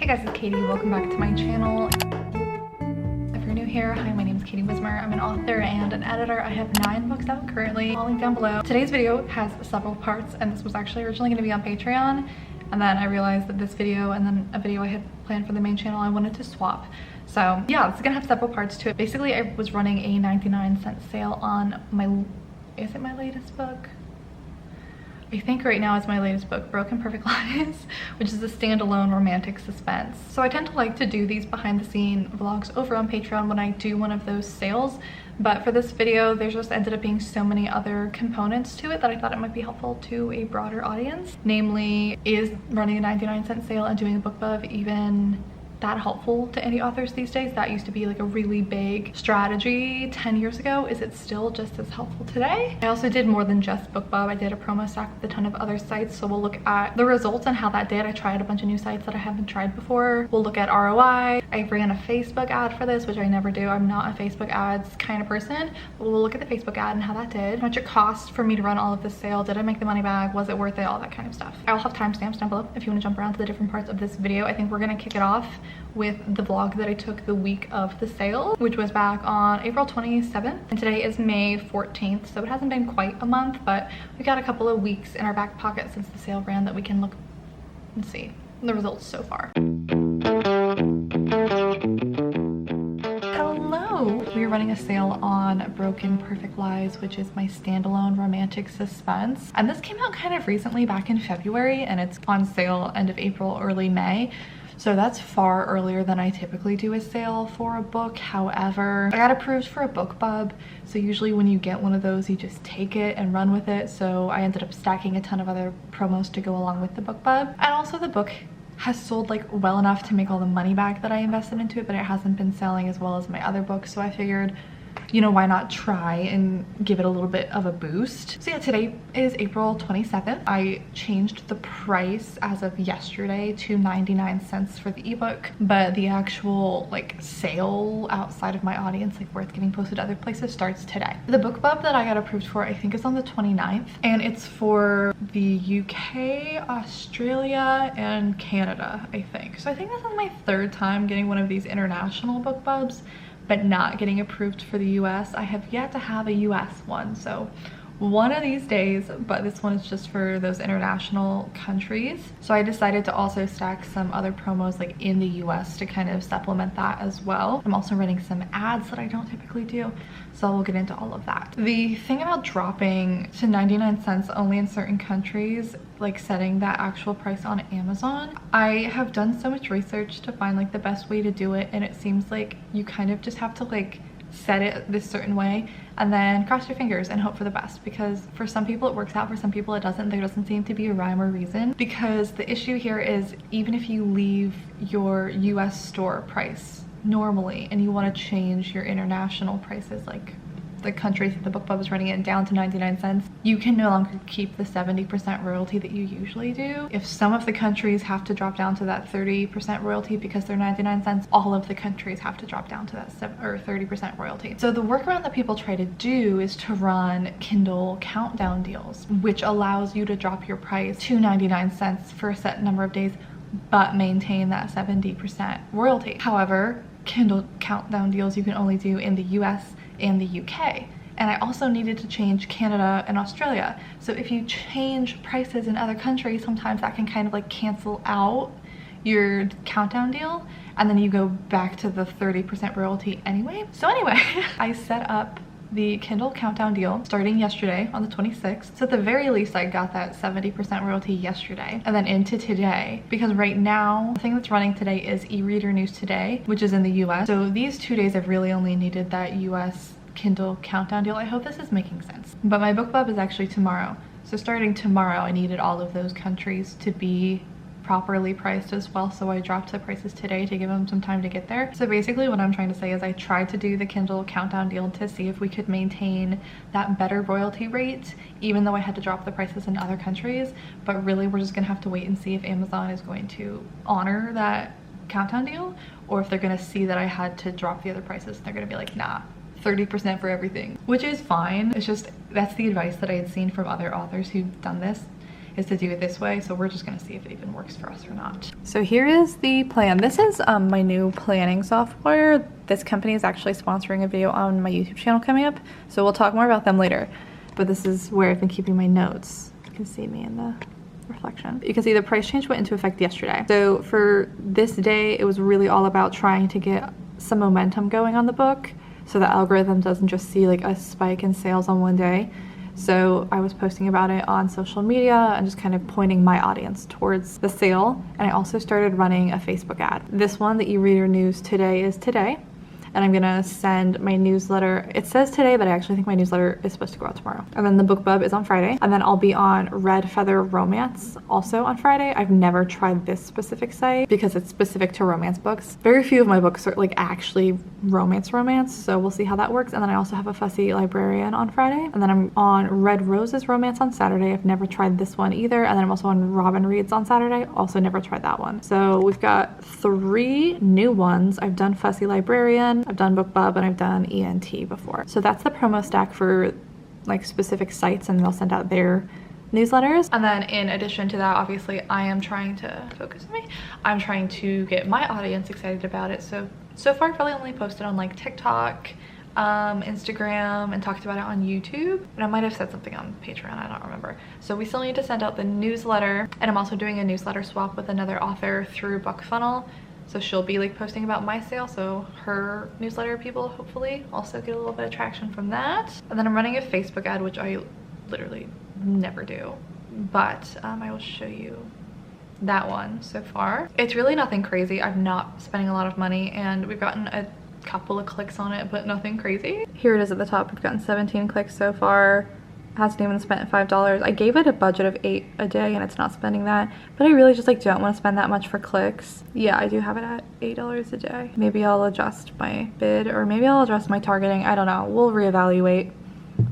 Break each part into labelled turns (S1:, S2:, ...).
S1: guys, it's Katie. Welcome back to my channel. If you're new here, hi, my name is Katie Wismer. I'm an author and an editor. I have 9 books out currently. I'll link down below. Today's video has several parts, and this was actually originally going to be on Patreon, and then I realized that this video and then a video I had planned for the main channel I wanted to swap. So yeah, this is gonna have several parts to it. Basically, I was running a 99-cent sale on my, is it my latest book? I think right now it's my latest book, Broken Perfect Lies, which is a standalone romantic suspense. So I tend to like to do these behind the scene vlogs over on Patreon when I do one of those sales. But for this video, there just ended up being so many other components to it that I thought it might be helpful to a broader audience. Namely, is running a 99-cent sale and doing a BookBub even that helpful to any authors these days? That used to be like a really big strategy 10 years ago. Is it still just as helpful today? I also did more than just BookBub. I did a promo stack with a ton of other sites, so we'll look at the results and how that did. I tried a bunch of new sites that I haven't tried before. We'll look at ROI. I ran a Facebook ad for this, which I never do. I'm not a Facebook ads kind of person, but we'll look at the Facebook ad and how that did. How much it cost for me to run all of this sale. Did I make the money back? Was it worth it? All that kind of stuff. I'll have timestamps down below if you want to jump around to the different parts of this video. I think we're gonna kick it off with the vlog that I took the week of the sale, which was back on April 27th, and today is May 14th, so it hasn't been quite a month, but we got a couple of weeks in our back pocket since the sale ran that we can look and see the results so far. Hello! We are running a sale on Broken Perfect Lies, which is my standalone romantic suspense, and this came out kind of recently, back in February, and it's on sale end of April, early May. So that's far earlier than I typically do a sale for a book. However, I got approved for a BookBub. So usually when you get one of those, you just take it and run with it. So I ended up stacking a ton of other promos to go along with the BookBub. And also the book has sold like well enough to make all the money back that I invested into it, but it hasn't been selling as well as my other books. So I figured, you know, why not try and give it a little bit of a boost. So yeah, today is April 27th. I changed the price as of yesterday to 99 cents for the ebook, but the actual like sale outside of my audience, like where it's getting posted to other places, starts today. The BookBub that I got approved for, I think, is on the 29th, and it's for the UK, Australia, and Canada, I think. So I think this is my 3rd time getting one of these international BookBubs, but not getting approved for the US. I have yet to have a US one, so one of these days, but this one is just for those international countries. So I decided to also stack some other promos like in the US to kind of supplement that as well. I'm also running some ads that I don't typically do, so we'll get into all of that. The thing about dropping to 99 cents only in certain countries, like setting that actual price on Amazon, I have done so much research to find like the best way to do it, and it seems like you kind of just have to like set it this certain way and then cross your fingers and hope for the best, because for some people it works out, for some people it doesn't. There doesn't seem to be a rhyme or reason, because the issue here is even if you leave your US store price normally and you want to change your international prices, like the countries that the BookBub is running it down to 99 cents, you can no longer keep the 70% royalty that you usually do. If some of the countries have to drop down to that 30% royalty because they're 99 cents, all of the countries have to drop down to that 30% royalty. So the workaround that people try to do is to run Kindle countdown deals, which allows you to drop your price to 99 cents for a set number of days, but maintain that 70% royalty. However, Kindle countdown deals you can only do in the US and the UK. And I also needed to change Canada and Australia. So if you change prices in other countries, sometimes that can kind of like cancel out your countdown deal, and then you go back to the 30% royalty anyway. So anyway, I set up the Kindle countdown deal starting yesterday on the 26th. So at the very least, I got that 70% royalty yesterday and then into today, because right now the thing that's running today is e-reader news today, which is in the US. So these 2 days I've really only needed that US Kindle countdown deal. I hope this is making sense. But my BookBub is actually tomorrow. So starting tomorrow, I needed all of those countries to be properly priced as well, so I dropped the prices today to give them some time to get there. So basically what I'm trying to say is I tried to do the Kindle countdown deal to see if we could maintain that better royalty rate, even though I had to drop the prices in other countries. But really we're just gonna have to wait and see if Amazon is going to honor that countdown deal, or if they're gonna see that I had to drop the other prices and they're gonna be like, nah, 30% for everything, which is fine. It's just, that's the advice that I had seen from other authors who've done this, is to do it this way. So we're just gonna see if it even works for us or not. So here is the plan. This is my new planning software. This company is actually sponsoring a video on my YouTube channel coming up, so we'll talk more about them later. But this is where I've been keeping my notes. You can see me in the reflection. You can see the price change went into effect yesterday. So for this day, it was really all about trying to get some momentum going on the book so the algorithm doesn't just see like a spike in sales on one day. So I was posting about it on social media and just kind of pointing my audience towards the sale. And I also started running a Facebook ad. This one, the e-reader news today is today. And I'm gonna send my newsletter. It says today, but I actually think my newsletter is supposed to go out tomorrow. And then the Bookbub is on Friday. And then I'll be on Red Feather Romance also on Friday. I've never tried this specific site because it's specific to romance books. Very few of my books are like actually romance, so we'll see how that works. And then I also have a Fussy Librarian on Friday. And then I'm on Red Roses Romance on Saturday. I've never tried this one either. And then I'm also on Robin Reads on Saturday. Also never tried that one. So we've got 3 new ones. I've done Fussy Librarian, I've done Bookbub, and I've done ENT before. So that's the promo stack for like specific sites, and they'll send out their newsletters. And then in addition to that, obviously I am trying to focus on me. I'm trying to get my audience excited about it. So far I've really only posted on like TikTok, Instagram, and talked about it on YouTube. And I might have said something on Patreon, I don't remember. So we still need to send out the newsletter, and I'm also doing a newsletter swap with another author through BookFunnel. So she'll be like posting about my sale, so her newsletter people hopefully also get a little bit of traction from that. And then I'm running a Facebook ad, which I literally never do, but I will show you that one so far. It's really nothing crazy. I'm not spending a lot of money, and we've gotten a couple of clicks on it, but nothing crazy. Here it is at the top. We've gotten 17 clicks so far. Hasn't even spent $5. I gave it a budget of $8 a day and it's not spending that, but I really just like don't want to spend that much for clicks. Yeah, I do have it at $8 a day. Maybe I'll adjust my bid, or maybe I'll adjust my targeting. I don't know. We'll reevaluate.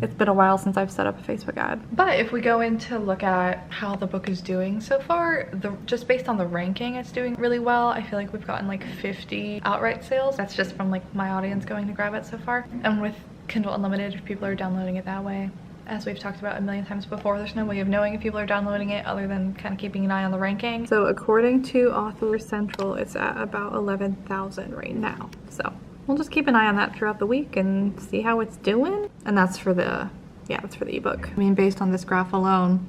S1: It's been a while since I've set up a Facebook ad. But if we go in to look at how the book is doing so far, just based on the ranking, it's doing really well. I feel like we've gotten like 50 outright sales. That's just from like my audience going to grab it so far. And with Kindle Unlimited, if people are downloading it that way, as we've talked about a million times before, there's no way of knowing if people are downloading it other than kind of keeping an eye on the ranking. So according to Author Central, it's at about 11,000 right now. So we'll just keep an eye on that throughout the week and see how it's doing. And that's for the, yeah, that's for the ebook. I mean, based on this graph alone,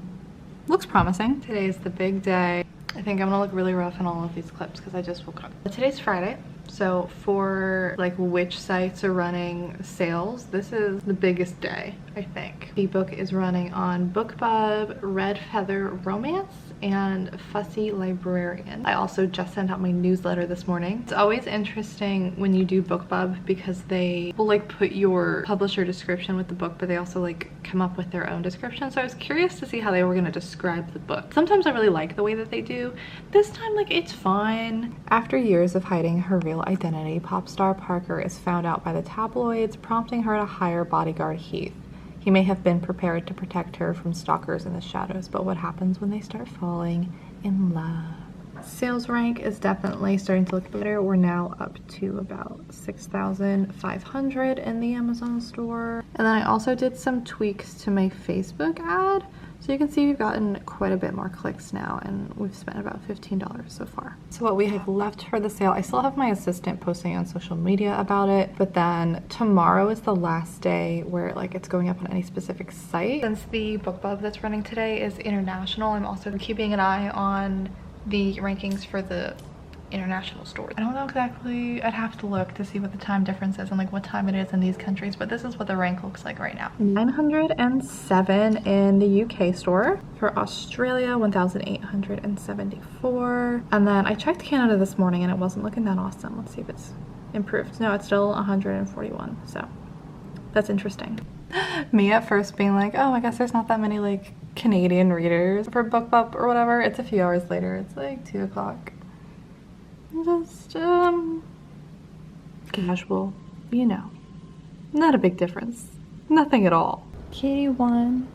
S1: looks promising. Today's the big day. I think I'm gonna look really rough in all of these clips because I just woke up. But today's Friday. So for like which sites are running sales, this is the biggest day, I think. The book is running on Bookbub, Red Feather Romance, and Fussy Librarian. I also just sent out my newsletter this morning. It's always interesting when you do Bookbub because they will like put your publisher description with the book, but they also like come up with their own description. So I was curious to see how they were gonna describe the book. Sometimes I really like the way that they do. This time, like, it's fine. After years of hiding her real identity, pop star Parker is found out by the tabloids, prompting her to hire bodyguard Heath. He may have been prepared to protect her from stalkers in the shadows, but what happens when they start falling in love? Sales rank is definitely starting to look better. We're now up to about 6,500 in the Amazon store. And then I also did some tweaks to my Facebook ad. So you can see we've gotten quite a bit more clicks now, and we've spent about $15 so far. So what we have left for the sale, I still have my assistant posting on social media about it, but then tomorrow is the last day where like it's going up on any specific site. Since the Bookbub that's running today is international, I'm also keeping an eye on the rankings for the international stores. I don't know exactly, I'd have to look to see what the time difference is and like what time it is in these countries, but this is what the rank looks like right now. 907 in the UK store. For Australia, 1,874. And then I checked Canada this morning and it wasn't looking that awesome. Let's see if it's improved. No, it's still 141, so that's interesting. Me at first being like, oh, I guess there's not that many like Canadian readers for Bookbub or whatever. It's a few hours later, it's like 2 o'clock. Just casual, you know, not a big difference, nothing at all. Kitty 1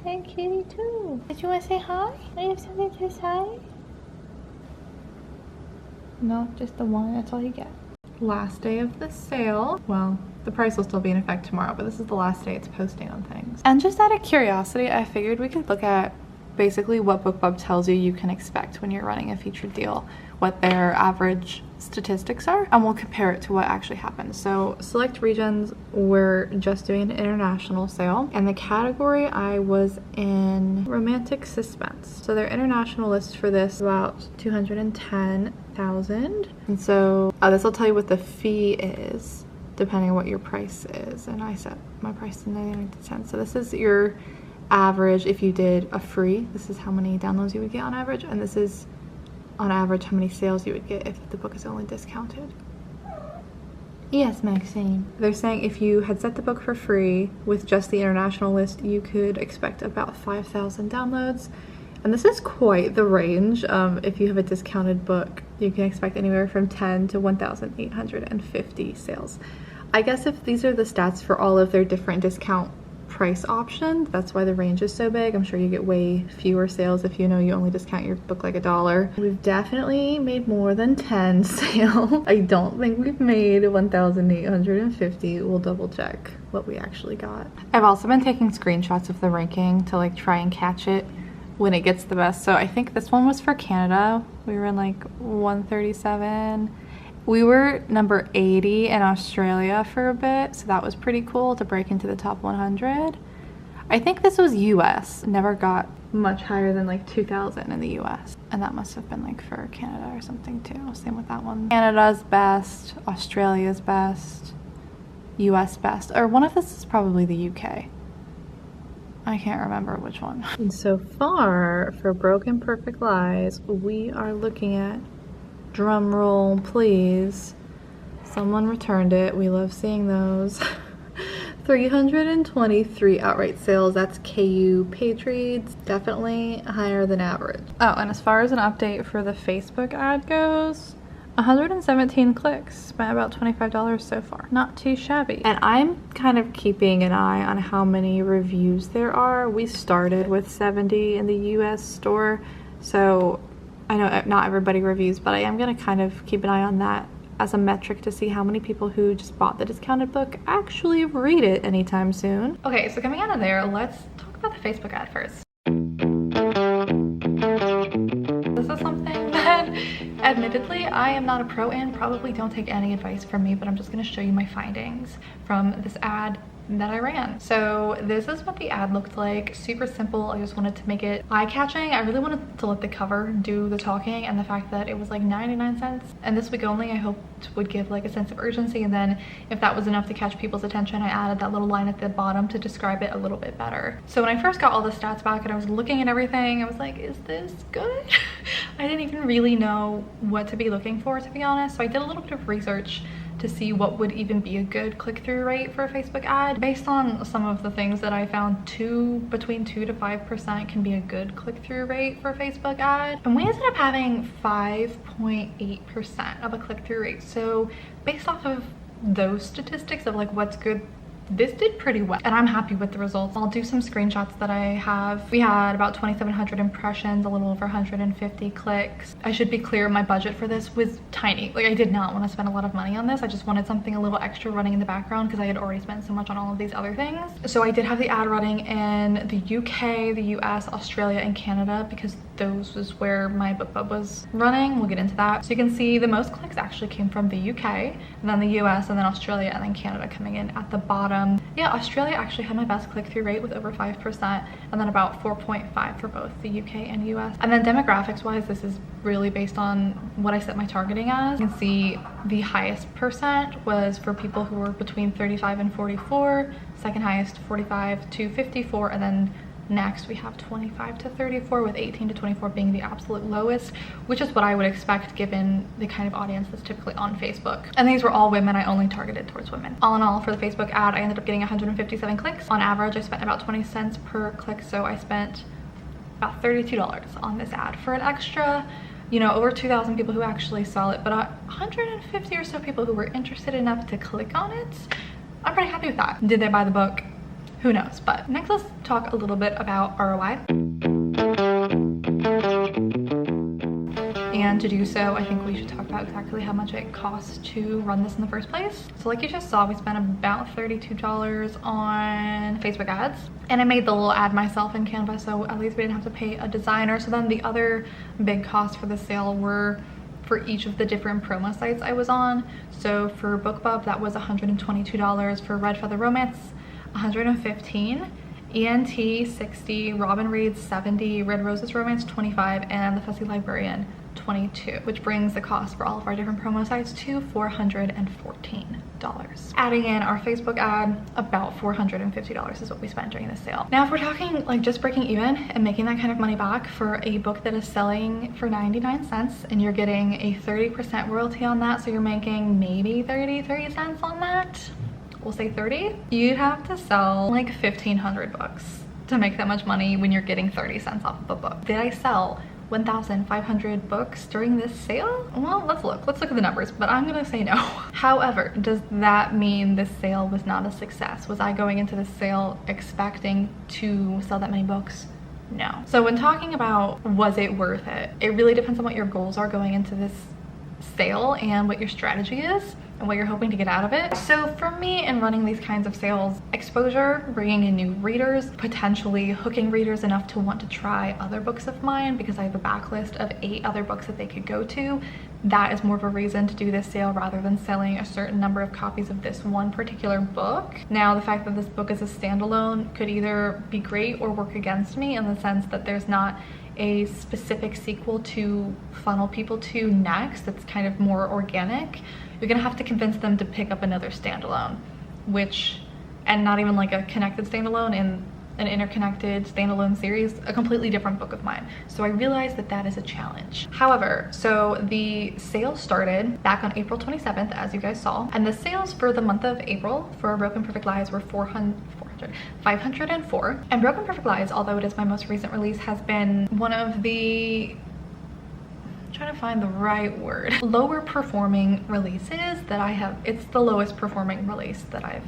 S1: and Kitty 2. Did you want to say hi? Do you have something to say? No, just the one, that's all you get. Last day of the sale. Well, the price will still be in effect tomorrow, but this is the last day it's posting on things. And just out of curiosity, I figured we could look at basically what Bookbub tells you you can expect when you're running a featured deal, what their average statistics are, and we'll compare it to what actually happens. So select regions, we're just doing an international sale, and the category I was in romantic suspense. So their international list for this is about 210,000, and so this will tell you what the fee is depending on what your price is, and I set my price to 99 cents. So this is your average if you did a free. This is how many downloads you would get on average, and this is on average how many sales you would get if the book is only discounted. Yes, Maxine. They're saying if you had set the book for free with just the international list, you could expect about 5,000 downloads, and this is quite the range. If you have a discounted book, you can expect anywhere from 10 to 1,850 sales. I guess if these are the stats for all of their different discount price options, that's why the range is so big. I'm sure you get way fewer sales if you know you only discount your book like $1. We've definitely made more than 10 sales. I don't think we've made 1,850. We'll double check what we actually got. I've also been taking screenshots of the ranking to like try and catch it when it gets the best. So I think this one was for Canada. We were in like 137. We were number 80 in Australia for a bit, so that was pretty cool to break into the top 100. I think this was US. Never got much higher than like 2,000 in the US. And that must have been like for Canada or something too. Same with that one. Canada's best, Australia's best, US best. Or one of this is probably the UK. I can't remember which one. And so far for Broken Perfect Lies, we are looking at, drum roll please, someone returned it. We love seeing those. 323 outright sales. That's KU page reads, definitely higher than average. Oh, and as far as an update for the Facebook ad goes, 117 clicks, spent about $25 so far. Not too shabby. And I'm kind of keeping an eye on how many reviews there are. We started with 70 in the US store, so I know not everybody reviews, but I am gonna kind of keep an eye on that as a metric to see how many people who just bought the discounted book actually read it anytime soon. Okay, so coming out of there, let's talk about the Facebook ad first. This is something that admittedly I am not a pro in. Probably don't take any advice from me, but I'm just gonna show you my findings from this ad that I ran. So this is what the ad looked like. Super simple. I just wanted to make it eye-catching. I really wanted to let the cover do the talking, and the fact that it was like 99 cents and this week only I hoped would give like a sense of urgency, and then if that was enough to catch people's attention, I added that little line at the bottom to describe it a little bit better. So when I first got all the stats back and I was looking at everything, I was like, is this good? I didn't even really know what to be looking for, to be honest. So I did a little bit of research to see what would even be a good click-through rate for a Facebook ad. Based on some of the things that I found, between 2 to 5% can be a good click-through rate for a Facebook ad. And we ended up having 5.8% of a click-through rate. So based off of those statistics of like what's good, this did pretty well, and I'm happy with the results. I'll do some screenshots that I have. We had about 2,700 impressions, a little over 150 clicks. I should be clear, my budget for this was tiny. Like, I did not want to spend a lot of money on this. I just wanted something a little extra running in the background because I had already spent so much on all of these other things. So I did have the ad running in the UK, the US, Australia, and Canada because those was where my Bookbub was running. We'll get into that. So you can see the most clicks actually came from the UK, and then the US, and then Australia, and then Canada coming in at the bottom. Yeah, Australia actually had my best click-through rate with over 5%, and then about 4.5 for both the UK and US. And then demographics wise, this is really based on what I set my targeting as. You can see the highest percent was for people who were between 35 and 44, second highest 45 to 54, and then next we have 25 to 34, with 18 to 24 being the absolute lowest, which is what I would expect given the kind of audience that's typically on Facebook. And these were all women. I only targeted towards women. All in all, for the Facebook ad, I ended up getting 157 clicks. On average, I spent about 20 cents per click, so I spent about $32 on this ad for an extra, you know, over 2,000 people who actually saw it, but 150 or so people who were interested enough to click on it. I'm pretty happy with that. Did they buy the book? Who knows? But next, let's talk a little bit about ROI. And And to do so, I think we should talk about exactly how much it costs to run this in the first place. So like you just saw, we spent about $32 on Facebook ads, and I made the little ad myself in Canva, so at least we didn't have to pay a designer. So then the other big costs for the sale were for each of the different promo sites I was on. So for Bookbub, that was $122. For Red Feather Romance, $115. ENT, $60, Robin Reads, $70, Red Roses Romance, $25, and The Fussy Librarian, $22, which brings the cost for all of our different promo sites to $414. Adding in our Facebook ad, about $450 is what we spent during the sale. Now, if we're talking like just breaking even and making that kind of money back for a book that is selling for 99 cents and you're getting a 30% royalty on that, so you're making maybe 30 cents on that, we'll say 30, you have to sell like 1,500 books to make that much money when you're getting 30 cents off of a book. Did I sell 1,500 books during this sale? Well, let's look at the numbers, but I'm gonna say no. However, does that mean this sale was not a success? Was I going into this sale expecting to sell that many books? No. So when talking about was it worth it, it really depends on what your goals are going into this sale and what your strategy is and what you're hoping to get out of it. So for me, in running these kinds of sales, exposure, bringing in new readers, potentially hooking readers enough to want to try other books of mine because I have a backlist of 8 other books that they could go to, that is more of a reason to do this sale rather than selling a certain number of copies of this one particular book. Now, the fact that this book is a standalone could either be great or work against me in the sense that there's not a specific sequel to funnel people to next that's kind of more organic. You're gonna have to convince them to pick up another standalone, and not even like a connected standalone in an interconnected standalone series, a completely different book of mine. So I realized that that is a challenge. However, so the sale started back on April 27th, as you guys saw, and the sales for the month of April for Broken Perfect Lies were 504. And Broken Perfect Lies, although it is my most recent release, has been one of the, trying to find the right word, lower performing releases that I have. It's the lowest performing release that I've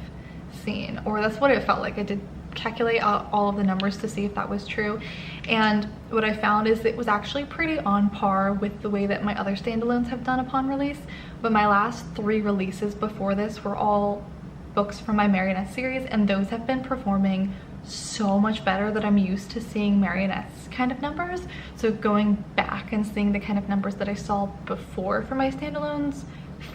S1: seen, or that's what it felt like. I did calculate out all of the numbers to see if that was true, and what I found is it was actually pretty on par with the way that my other standalones have done upon release. But my last 3 releases before this were all books from my Marionettes series, and those have been performing so much better that I'm used to seeing Marionettes kind of numbers. So going back and seeing the kind of numbers that I saw before for my standalones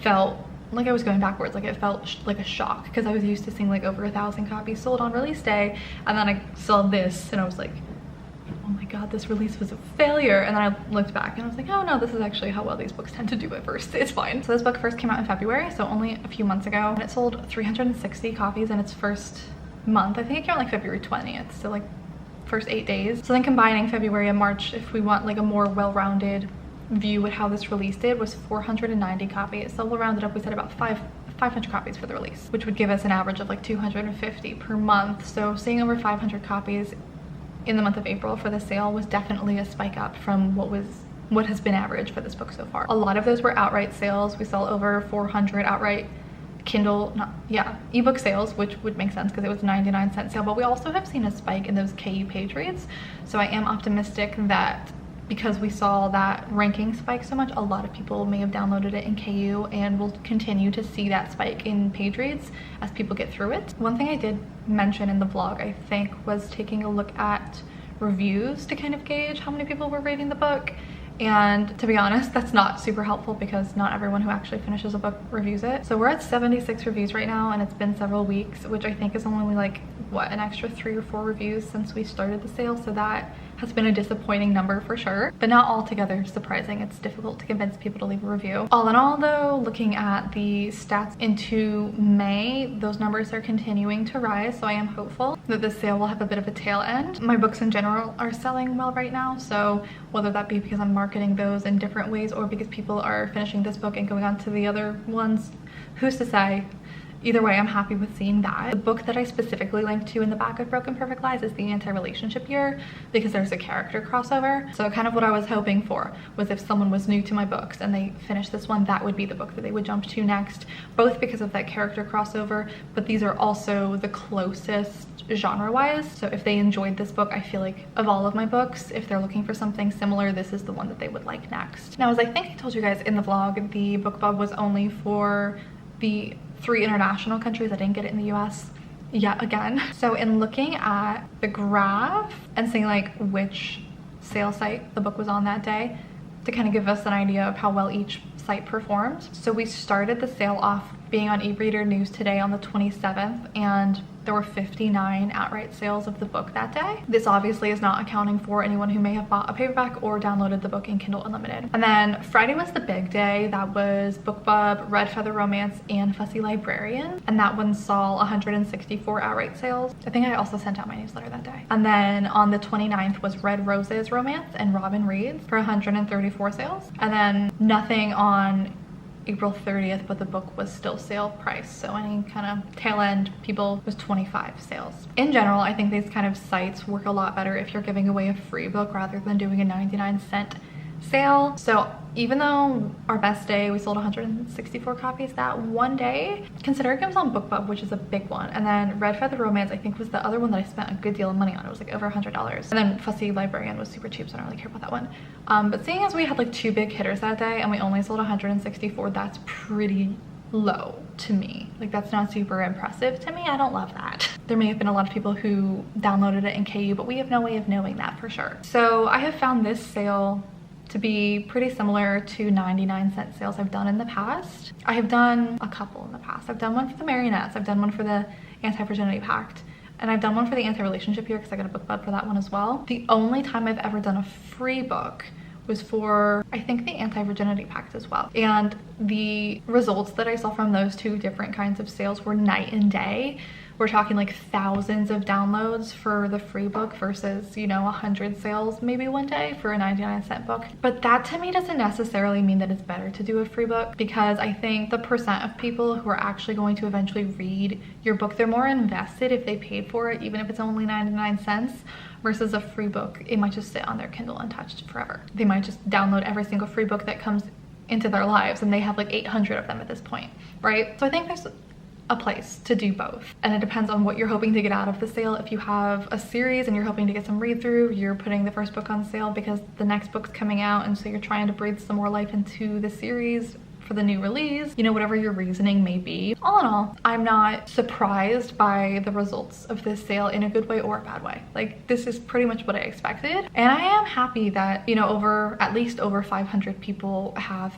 S1: felt like I was going backwards. Like it felt like a shock because I was used to seeing like over 1,000 copies sold on release day, and then I saw this and I was like, oh my god, this release was a failure. And then I looked back and I was like, oh no, this is actually how well these books tend to do at first. It's fine. So this book first came out in February, so only a few months ago, and it sold 360 copies in its first month. I think it came out like February 20th, so like first 8 days. So then combining February and March, if we want like a more well-rounded view at how this release did, was 490 copies. So we'll round it up, we said about 500 copies for the release, which would give us an average of like 250 per month. So seeing over 500 copies in the month of April for the sale was definitely a spike up from what has been average for this book so far. A lot of those were outright sales. We saw over 400 outright ebook sales, which would make sense because it was a 99-cent sale. But we also have seen a spike in those KU page reads, so I am optimistic that because we saw that ranking spike so much, a lot of people may have downloaded it in KU, and we'll continue to see that spike in page reads as people get through it. One thing I did mention in the vlog, I think, was taking a look at reviews to kind of gauge how many people were rating the book. And to be honest, that's not super helpful because not everyone who actually finishes a book reviews it. So we're at 76 reviews right now, and it's been several weeks, which I think is only like, what, an extra 3 or 4 reviews since we started the sale. So that has been a disappointing number for sure, but not altogether surprising. It's difficult to convince people to leave a review. All in all though, looking at the stats into May, those numbers are continuing to rise, so I am hopeful that this sale will have a bit of a tail end. My books in general are selling well right now, so whether that be because I'm marketing those in different ways or because people are finishing this book and going on to the other ones, who's to say? Either way, I'm happy with seeing that. The book that I specifically linked to in the back of Broken Perfect Lies is the Anti-Relationship Year, because there's a character crossover. So kind of what I was hoping for was if someone was new to my books and they finished this one, that would be the book that they would jump to next, both because of that character crossover, but these are also the closest genre-wise. So if they enjoyed this book, I feel like of all of my books, if they're looking for something similar, this is the one that they would like next. Now, as I think I told you guys in the vlog, the Bookbub was only for the 3 international countries. I didn't get it in the US yet again. So in looking at the graph and seeing like which sale site the book was on that day to kind of give us an idea of how well each site performed. So we started the sale off being on eReader News Today on the 27th, and there were 59 outright sales of the book that day. This obviously is not accounting for anyone who may have bought a paperback or downloaded the book in Kindle Unlimited. And then Friday was the big day. That was Bookbub, Red Feather Romance, and Fussy Librarian. And that one saw 164 outright sales. I think I also sent out my newsletter that day. And then on the 29th was Red Roses Romance and Robin Reads for 134 sales. And then nothing on April 30th, but the book was still sale price, so any kind of tail end people was 25 sales. In general, I think these kind of sites work a lot better if you're giving away a free book rather than doing a 99-cent sale. So even though our best day we sold 164 copies that one day, consider it was on Bookbub, which is a big one. And then Red Feather Romance, I think, was the other one that I spent a good deal of money on. It was like over $100. And then Fussy Librarian was super cheap, so I don't really care about that one. But seeing as we had like 2 big hitters that day and we only sold 164, that's pretty low to me. Like, that's not super impressive to me. I don't love that. There may have been a lot of people who downloaded it in KU, but we have no way of knowing that for sure. So I have found this sale to be pretty similar to 99-cent sales I've done in the past. I have done a couple in the past. I've done one for the Marionettes, I've done one for the Anti-Virginity Pact, and I've done one for the Anti-Relationship Year because I got a Bookbub for that one as well. The only time I've ever done a free book was for, I think, the Anti-Virginity Pact as well. And the results that I saw from those 2 different kinds of sales were night and day. We're talking like thousands of downloads for the free book versus, you know, 100 sales maybe one day for a 99-cent book. But that to me doesn't necessarily mean that it's better to do a free book, because I think the percent of people who are actually going to eventually read your book, they're more invested if they paid for it, even if it's only 99 cents. Versus a free book, it might just sit on their Kindle untouched forever. They might just download every single free book that comes into their lives, and they have like 800 of them at this point, right? So I think there's a place to do both, and it depends on what you're hoping to get out of the sale. If you have a series and you're hoping to get some read through, you're putting the first book on sale because the next book's coming out, and so you're trying to breathe some more life into the series for the new release, you know, whatever your reasoning may be. All in all, I'm not surprised by the results of this sale in a good way or a bad way. Like, this is pretty much what I expected, and I am happy that, you know, at least over 500 people have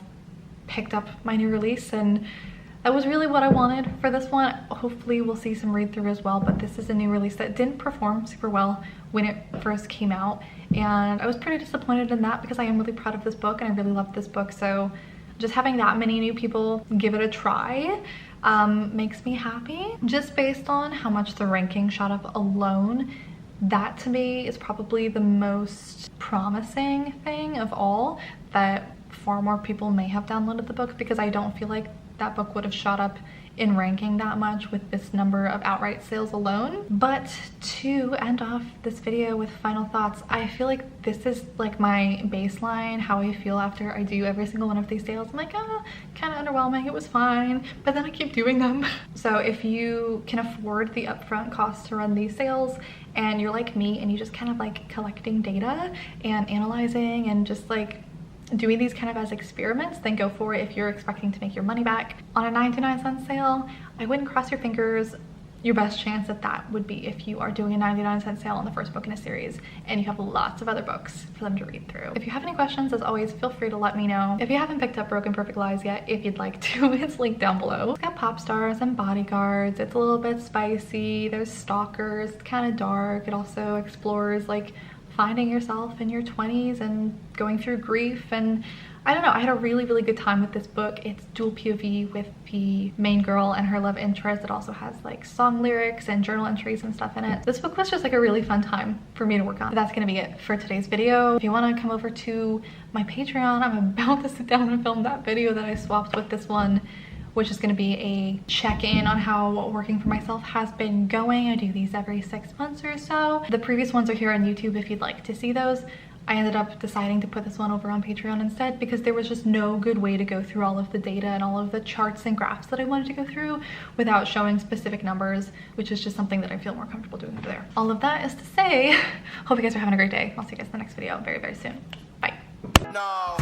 S1: picked up my new release, and that was really what I wanted for this one. Hopefully we'll see some read through as well, but this is a new release that didn't perform super well when it first came out, and I was pretty disappointed in that because I am really proud of this book and I really loved this book. So just having that many new people give it a try makes me happy. Just based on how much the ranking shot up alone, that to me is probably the most promising thing of all, that far more people may have downloaded the book, because I don't feel like that book would have shot up in ranking that much with this number of outright sales alone. But to end off this video with final thoughts, I feel like this is like my baseline, how I feel after I do every single one of these sales. I'm like, oh, kind of underwhelming, it was fine, but then I keep doing them. So if you can afford the upfront cost to run these sales, and you're like me and you just kind of like collecting data and analyzing and just like doing these kind of as experiments, then go for it. If you're expecting to make your money back on a 99-cent sale, I wouldn't cross your fingers. Your best chance at that would be if you are doing a 99-cent sale on the first book in a series and you have lots of other books for them to read through. If you have any questions, as always, feel free to let me know. If you haven't picked up Broken Perfect Lies yet, if you'd like to, it's linked down below. It's got pop stars and bodyguards. It's a little bit spicy. There's stalkers. It's kind of dark. It also explores like finding yourself in your 20s and going through grief, and I don't know, I had a really good time with this book. It's dual POV with the main girl and her love interest. It also has like song lyrics and journal entries and stuff in it. This book was just like a really fun time for me to work on. But that's gonna be it for today's video. If you want to come over to my Patreon, I'm about to sit down and film that video that I swapped with this one, which is going to be a check-in on how working for myself has been going. I do these every 6 months or so. The previous ones are here on YouTube if you'd like to see those. I ended up deciding to put this one over on Patreon instead because there was just no good way to go through all of the data and all of the charts and graphs that I wanted to go through without showing specific numbers, which is just something that I feel more comfortable doing over there. All of that is to say, hope you guys are having a great day. I'll see you guys in the next video very, very soon. Bye. No.